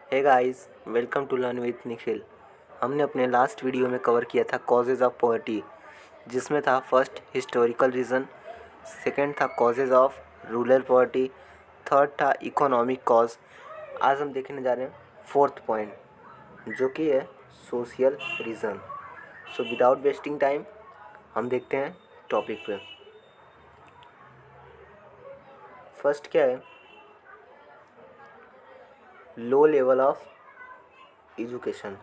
Hey guys, welcome to learn with Nikhil. हमने अपने last video में कवर किया था कॉजेज़ ऑफ पॉवर्टी, जिसमें था फर्स्ट हिस्टोरिकल रीज़न, सेकंड था causes of rural poverty, third था इकोनॉमिक कॉज। आज हम देखने जा रहे हैं फोर्थ पॉइंट, जो कि है social reason. So without wasting time हम देखते हैं टॉपिक पे। फर्स्ट क्या है? लो level of education.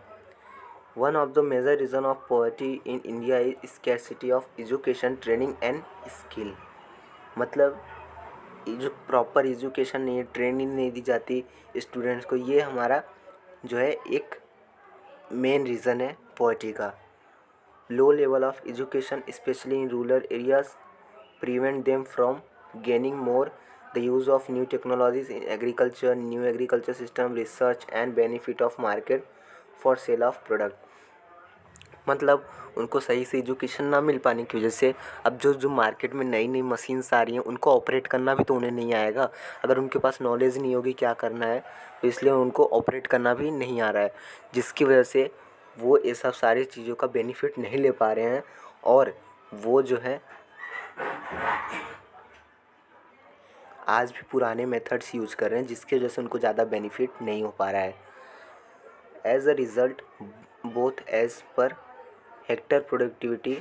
One of the major reason of poverty in India is scarcity of education, training and skill। मतलब जो प्रॉपर एजुकेशन नहीं है, ट्रेनिंग नहीं दी जाती स्टूडेंट्स को, ये हमारा जो है एक मेन रीज़न है पॉवर्टी का। लो level of education specially in rural areas prevent them from gaining more the use of new technologies in agriculture, new agriculture system, research and benefit of market for sale of product। मतलब उनको सही से education ना मिल पाने की वजह से अब जो मार्केट में नई नई मशीन्स आ रही हैं, उनको ऑपरेट करना भी तो उन्हें नहीं आएगा। अगर उनके पास नॉलेज नहीं होगी क्या करना है, तो इसलिए उनको ऑपरेट करना भी नहीं आ रहा है, जिसकी वजह से वो ये सब सारी चीज़ों का बेनिफिट नहीं ले पा रहे हैं। और वो जो है आज भी पुराने मेथड्स यूज़ कर रहे हैं, जिसकी वजह से उनको ज़्यादा बेनिफिट नहीं हो पा रहा है। As a result both as per hectare productivity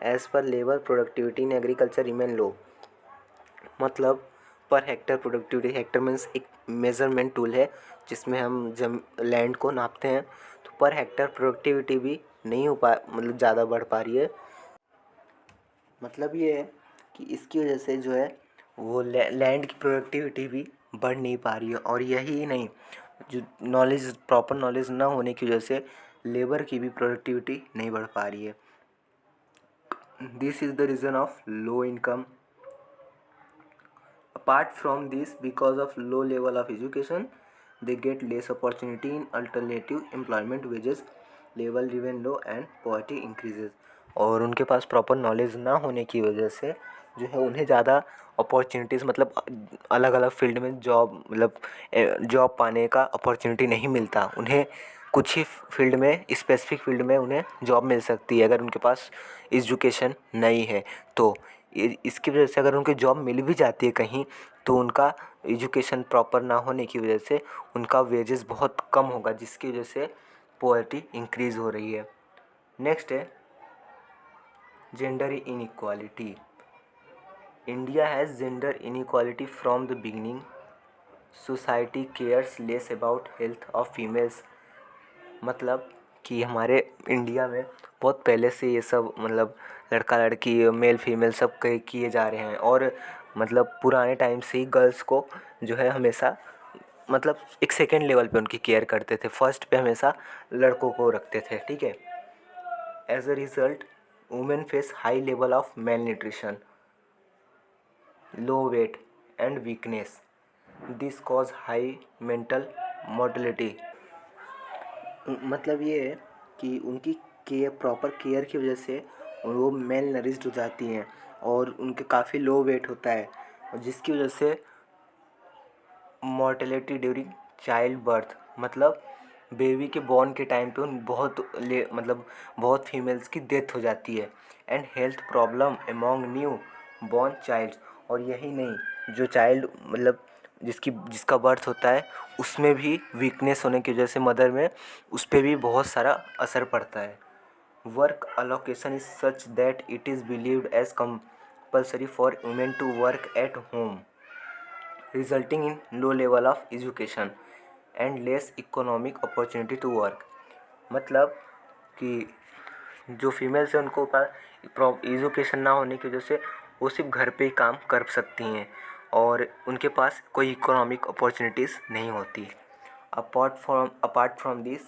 as per labour productivity in agriculture remain low. मतलब per hectare productivity, hectare means एक मेज़रमेंट टूल है जिसमें हम जब लैंड को नापते हैं, तो पर हेक्टर प्रोडक्टिविटी भी नहीं हो पा मतलब ज़्यादा बढ़ पा रही है। मतलब ये है कि इसकी वजह से जो है वो लैंड की प्रोडक्टिविटी भी बढ़ नहीं पा रही है। और यही नहीं, जो नॉलेज प्रॉपर नॉलेज ना होने की वजह से लेबर की भी प्रोडक्टिविटी नहीं बढ़ पा रही है। This is the reason of low income. Apart from this, because of low level of education, they get less opportunity in alternative employment, wages level remain low and poverty increases। और उनके पास proper knowledge ना होने की वजह से जो है उन्हें ज़्यादा अपॉर्चुनिटीज़ मतलब अलग अलग फील्ड में जॉब मतलब जॉब पाने का अपॉर्चुनिटी नहीं मिलता उन्हें। कुछ ही फील्ड में, स्पेसिफिक फील्ड में उन्हें जॉब मिल सकती है अगर उनके पास एजुकेशन नहीं है तो। इसकी वजह से अगर उनकी जॉब मिल भी जाती है कहीं, तो उनका एजुकेशन प्रॉपर ना होने की वजह से उनका वेजेस बहुत कम होगा, जिसकी वजह से पॉवर्टी इंक्रीज़ हो रही है। नेक्स्ट है gender inequality. India has gender inequality from the beginning. Society cares less about health of females. मतलब कि हमारे इंडिया में बहुत पहले से ये सब मतलब लड़का लड़की मेल फीमेल सब किए जा रहे हैं। और मतलब पुराने टाइम से ही गर्ल्स को जो है हमेशा मतलब एक सेकेंड लेवल पे उनकी केयर करते थे, फर्स्ट पे हमेशा लड़कों को रखते थे, ठीक है। As a result women face high level of malnutrition, low weight and weakness. This cause high mental mortality. मतलब ये है कि उनकी केयर, प्रॉपर केयर की वजह से वो मेल नरिश्ड हो जाती हैं और उनके काफ़ी लो वेट होता है, और जिसकी वजह से मॉर्टेलिटी ड्यूरिंग चाइल्ड बर्थ, मतलब बेबी के बॉर्न के टाइम पे उन बहुत फीमेल्स की डेथ हो जाती है। And health problem among new born child. और यही नहीं, जो चाइल्ड मतलब जिसका बर्थ होता है उसमें भी वीकनेस होने की वजह से मदर में उस पर भी बहुत सारा असर पड़ता है। Work allocation is such that it is believed as compulsory for women to work at home, resulting in low level of education and less economic opportunity to work. मतलब कि जो फीमेल्स हैं उनको एजुकेशन ना होने की वजह से वो सिर्फ घर पे ही काम कर सकती हैं और उनके पास कोई इकोनॉमिक अपॉर्चुनिटीज़ नहीं होती apart from this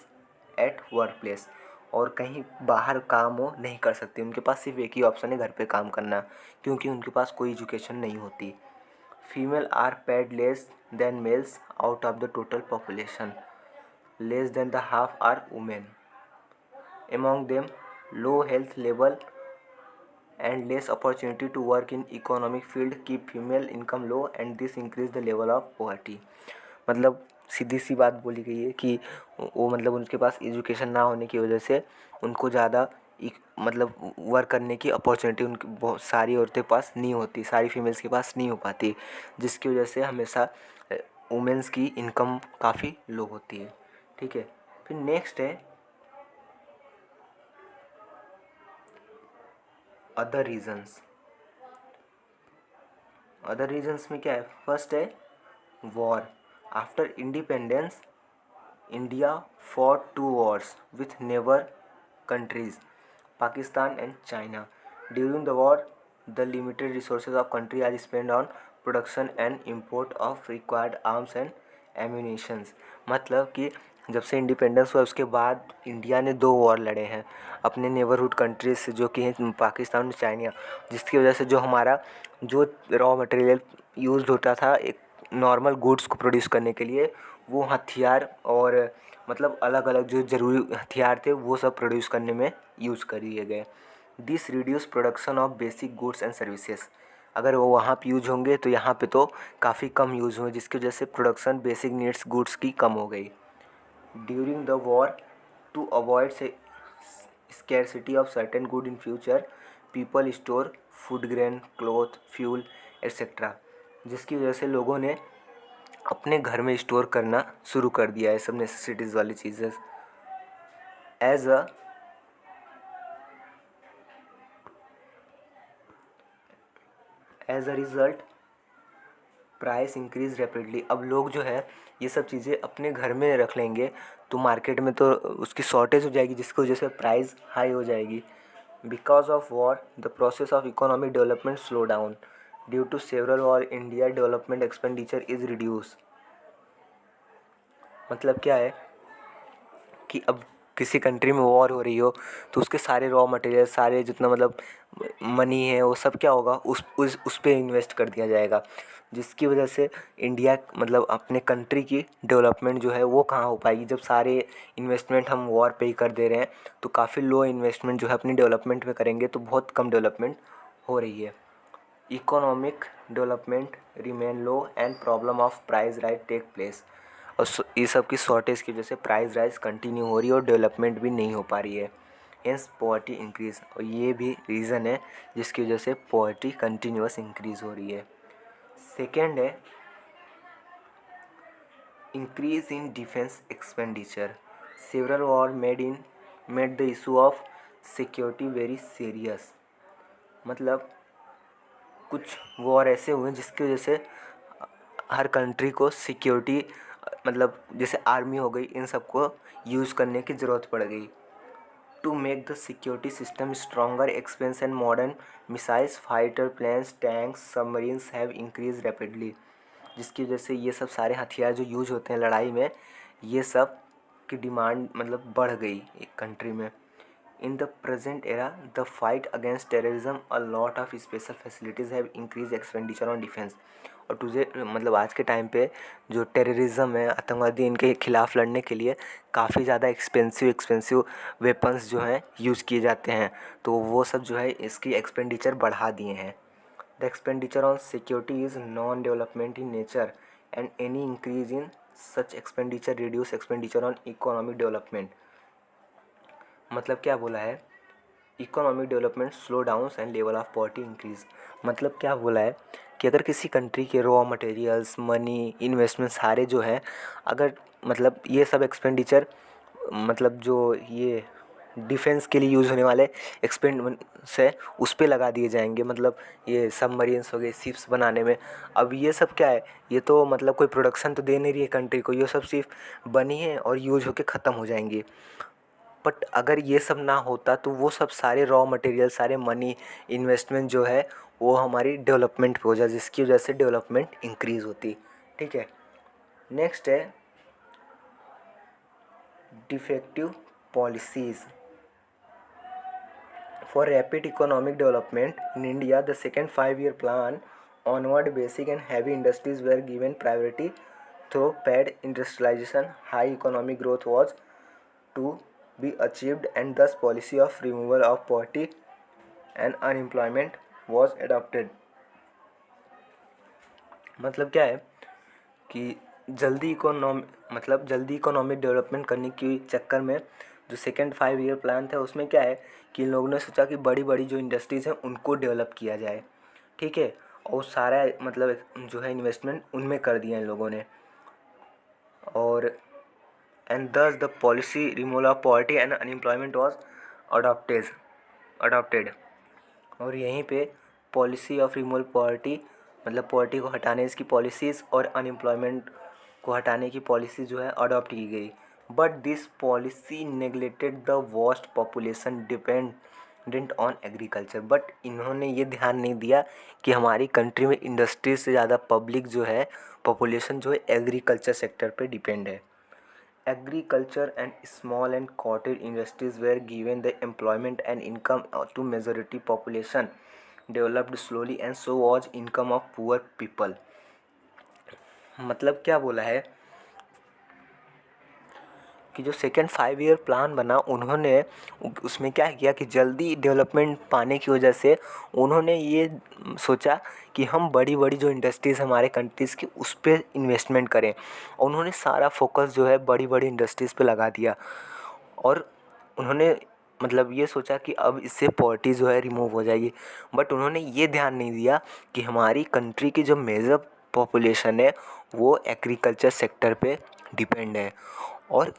at work place. और कहीं बाहर काम वो नहीं कर सकती, उनके पास सिर्फ एक ही ऑप्शन है घर पे काम करना, क्योंकि उनके पास कोई एजुकेशन नहीं होती। Female are paid less than males out of the total population, less than the half are women. Among them, low health level and less opportunity to work in economic field keep female income low and this increase the level of poverty। मतलब सीधी सी बात बोली गई है कि वो मतलब उनके पास education ना होने की वजह से उनको ज़्यादा मतलब वर्क करने की अपॉर्चुनिटी उनकी बहुत सारी औरतें पास नहीं होती, सारी फीमेल्स के पास नहीं हो पाती, जिसकी वजह से हमेशा वुमेंस की इनकम काफ़ी लो होती है। ठीक है, फिर नेक्स्ट है अदर रीजंस। अदर रीजंस में क्या है? फर्स्ट है war. After independence India fought two wars with neighbor countries, Pakistan and China. During the war, the limited resources of country are spent on production and import of required arms and ammunition. मतलब कि जब से independence हुआ उसके बाद India ने 2 war लड़े हैं अपने नेबरहुड कंट्रीज से, जो कि हैं पाकिस्तान और चाइना, जिसकी वजह से जो हमारा जो रॉ मटेरियल यूज़ होता था एक नॉर्मल गुड्स को प्रोड्यूस करने के लिए, वो हथियार और मतलब अलग अलग जो ज़रूरी हथियार थे वो सब प्रोड्यूस करने में यूज़ कर दिए गए। This reduce production of basic goods and services. अगर वो वहाँ पे यूज होंगे तो यहाँ पे तो काफ़ी कम यूज़ हुए, जिसकी वजह से प्रोडक्शन बेसिक नीड्स गुड्स की कम हो गई। During the war, to avoid scarcity of certain good in future, people store food grain, cloth, fuel etc. जिसकी वजह से लोगों ने अपने घर में स्टोर करना शुरू कर दिया है सब नेसेसिटीज़ वाली चीज़ें। As a result price increase rapidly. अब लोग जो है ये सब चीज़ें अपने घर में रख लेंगे तो मार्केट में तो उसकी शॉर्टेज हो जाएगी, जिसकी वजह से प्राइस हाई हो जाएगी। Because of war the process of economic development slow down. Due to several war India development expenditure is reduce. मतलब क्या है कि अब किसी कंट्री में वॉर हो रही हो तो उसके सारे रॉ मटेरियल, सारे जितना मतलब मनी है वो सब क्या होगा उस पे इन्वेस्ट कर दिया जाएगा, जिसकी वजह से इंडिया मतलब अपने कंट्री की डेवलपमेंट जो है वो कहाँ हो पाएगी जब सारे इन्वेस्टमेंट हम वॉर पे ही कर दे रहे हैं। तो काफ़ी लो इन्वेस्टमेंट जो है अपनी डेवलपमेंट में करेंगे तो बहुत कम डेवलपमेंट हो रही है। Economic development remain low and problem of price rise take place. और ये सब की शॉर्टेज की वजह से प्राइस राइज कंटिन्यू हो रही है और डेवलपमेंट भी नहीं हो पा रही है। हेंस पॉवर्टी इंक्रीज, और ये भी रीज़न है जिसकी वजह से पॉवर्टी कंटिन्यूअस इंक्रीज हो रही है। सेकेंड है increase in defence expenditure. Several war made the issue of security very serious. मतलब कुछ वॉर ऐसे हुए जिसकी वजह से हर कंट्री को सिक्योरिटी मतलब जैसे आर्मी हो गई इन सब को यूज़ करने की ज़रूरत पड़ गई। To make the security system stronger, expense and modern missiles, fighter planes, tanks, submarines have increase rapidly. जिसकी वजह से ये सब सारे हथियार जो यूज होते हैं लड़ाई में, ये सब की डिमांड मतलब बढ़ गई एक कंट्री में। In the present era, the fight against terrorism, a lot of special facilities have increased expenditure on defense। और तुझे मतलब आज के टाइम पे जो टेररिज्म है, आतंकवादी, इनके खिलाफ़ लड़ने के लिए काफ़ी ज़्यादा एक्सपेंसिव वेपन्स जो हैं यूज़ किए जाते हैं, तो वो सब जो है इसकी एक्सपेंडिचर बढ़ा दिए हैं। The expenditure on security is non development in nature and any increase in such expenditure reduce expenditure on economic development. मतलब क्या बोला है? Economic development slow downs and level of poverty increase. मतलब क्या बोला है कि अगर किसी कंट्री के रॉ मटेरियल्स, मनी, इन्वेस्टमेंट सारे जो हैं, अगर मतलब ये सब एक्सपेंडिचर मतलब जो ये डिफेंस के लिए यूज़ होने वाले एक्सपेंस है उस पे लगा दिए जाएंगे, मतलब ये सबमरीन्स हो गए, शिप्स बनाने में। अब ये सब क्या है, ये तो मतलब कोई प्रोडक्शन तो दे नहीं रही है कंट्री को, ये सब सिर्फ बनी है और यूज होके ख़त्म हो जाएंगी। बट अगर ये सब ना होता तो वो सब सारे रॉ मटेरियल, सारे मनी, इन्वेस्टमेंट जो है वो हमारी डेवलपमेंट पे हो जाए, जिसकी वजह से डेवलपमेंट इंक्रीज़ होती। ठीक है, नेक्स्ट है defective policies. For rapid economic development in India the second 5-year plan onward basic and heavy industries were given priority through pad industrialization. High economic growth was to be achieved and thus policy of removal of poverty and unemployment was adopted। मतलब क्या है कि जल्दी economic development करने के चक्कर में जो सेकेंड 5 ईयर प्लान था उसमें क्या है कि इन लोगों ने सोचा कि बड़ी बड़ी जो इंडस्ट्रीज़ हैं उनको डेवलप किया जाए, ठीक है। और सारा जो है इन्वेस्टमेंट उनमें कर दिया इन लोगों ने। और एंड दस the policy removal of poverty and unemployment was adopted. और यहीं पे पॉलिसी ऑफ रिमूवल पॉवर्टी मतलब पॉवर्टी को हटाने की पॉलिसीज़ और अनएम्प्लॉयमेंट को हटाने की पॉलिसी जो है अडॉप्ट की गई। But this policy neglected the vast population dependent on agriculture. But इन्होंने ये ध्यान नहीं दिया कि हमारी कंट्री में इंडस्ट्री से ज़्यादा पब्लिक जो है पॉपुलेशन जो है एग्रीकल्चर सेक्टर पे डिपेंड है। Agriculture and small and cottage industries were given the employment and income to majority population developed slowly and so was income of poor people। मतलब क्या बोला है कि जो सेकेंड 5 ईयर प्लान बना उन्होंने उसमें क्या किया कि जल्दी डेवलपमेंट पाने की वजह से उन्होंने ये सोचा कि हम बड़ी बड़ी जो इंडस्ट्रीज़ हमारे कंट्रीज़ की उस पर इन्वेस्टमेंट करें। उन्होंने सारा फोकस जो है बड़ी बड़ी इंडस्ट्रीज़ पे लगा दिया और उन्होंने ये सोचा कि अब इससे पॉवर्टी जो है रिमूव हो जाएगी। बट उन्होंने ये ध्यान नहीं दिया कि हमारी कंट्री की जो मेजर पॉपुलेशन है वो एग्रीकल्चर सेक्टर पे डिपेंड है। और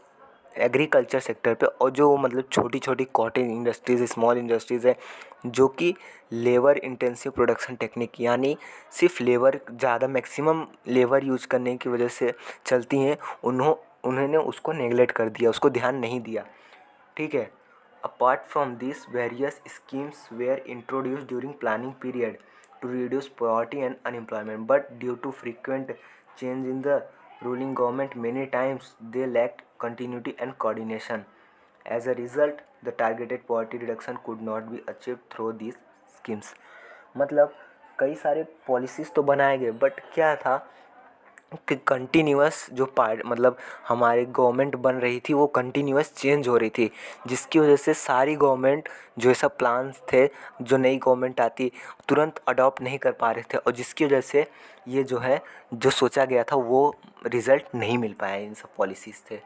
एग्रीकल्चर सेक्टर पे और जो छोटी छोटी कॉटेज इंडस्ट्रीज़ स्मॉल इंडस्ट्रीज़ है जो कि लेबर इंटेंसिव प्रोडक्शन टेक्निक यानी सिर्फ लेबर ज़्यादा मैक्सिमम लेबर यूज करने की वजह से चलती हैं, उन्होंने उसको नेगलेक्ट कर दिया, उसको ध्यान नहीं दिया, ठीक है। Apart from this various schemes were introduced during planning period to reduce poverty and unemployment but due to frequent change in the ruling government many times they lacked continuity and coordination. As a result, the targeted poverty reduction could not be achieved through these schemes। कई सारे policies तो बनाए गए but क्या था कि continuous जो हमारे गवर्नमेंट बन रही थी वो कंटिन्यूअस चेंज हो रही थी, जिसकी वजह से सारी गवर्नमेंट जो ये सब प्लान्स थे जो नई गवर्नमेंट आती तुरंत अडॉप्ट नहीं कर पा रहे थे और जिसकी वजह से ये जो है जो सोचा गया था वो रिज़ल्ट नहीं मिल पाया इन सब पॉलिसीज़ से।